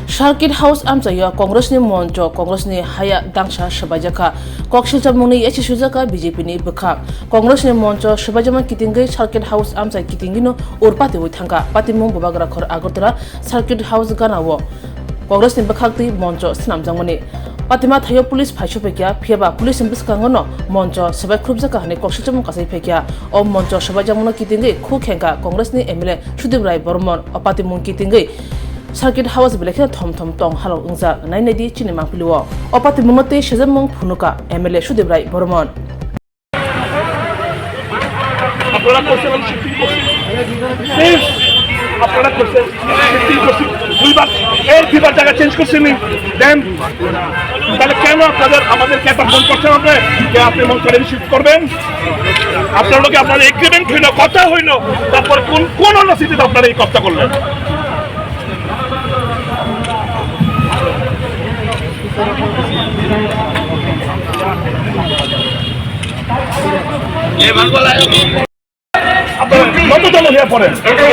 Circuit House amchaya Congress ni monjo Congress ni haya dangsha sabajaka kokshilcha mungni yachi sujaka BJP ni bukha Congress ni monjo sabajaman kitingai Circuit House amchai kitingino urpati withanga patimung bobagra khor agotara Circuit House ganawo Congress ni bukhakti monjo snamjangmani Patima thayo police phaisho pekya phiaba police imbis kangono monjo sabai khubjaka hane kokshilcha mung kasai pekya o monjo sabajamono kitingai khu khenga Congress ni MLA Sudip Rai Bormon apatimung kitingai Circuit House belekhe thom tong halo ungza nainedi chini mangpiliwo opati mumote shezamung phunuka MLA Sudip Rai Bormon আপনারা করছেন দুইবার দুইবার জায়গা change করছেন দেন তাহলে কেন আপনাদের আমাদের ক্যাপার ফোন করছেন আপনি মন করে রিসিভ করবেন আপনার লোকে আপনার এগ্রিমেন্ট হইল কথা হইল তারপর কোন অনসিটিতে আপনারা এই কথা করলেন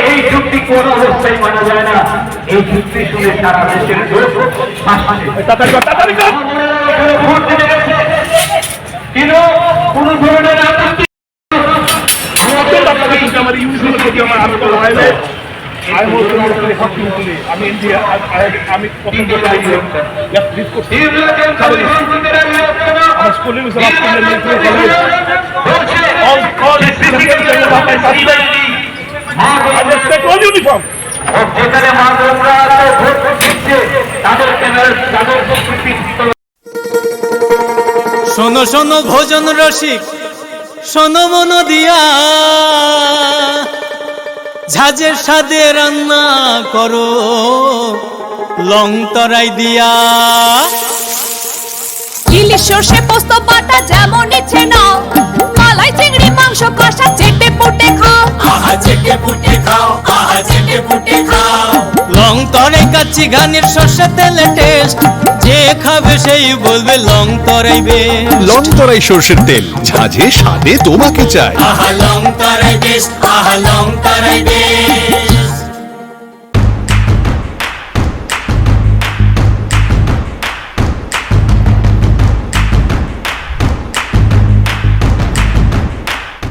এই চুক্তি কোন অবস্থায় মানা যায় না এই চুক্তি শুনে সারা দেশের কোন ধরনের আমার ইউনিভার্সিটি থেকে আমার আরো হাইলে আমি পছন্দ করি আমার স্কুলিং ইউনিফর্ম যেখানে মা বোনরা ভোট দিচ্ছে তাদের শোনো শোনো ভোজন রসিক শোনো মন দিয়া ঝাঁঝের স্বাদে রান্না করো লং তরাই দিয়া ইলিশ সর্ষে পোস্ত বাটা যেমন ইচ্ছে নাও মালাই চিংড়ি মাংস কষা চেটে পুটে খাও আহা চেটে পুটে খাও আহা চেটে পুটে খাও লং তরাই কাচ্চি ঘানির সর্ষে তেলে টেস্ট যে খাবে সেই বলবে লং তরাইবে লং তরাই সর্ষের তেল ঝাঁঝে স্বাদে তোমাকে চাই আহা লং তরাই বেশ আহা লং তরাই বেশ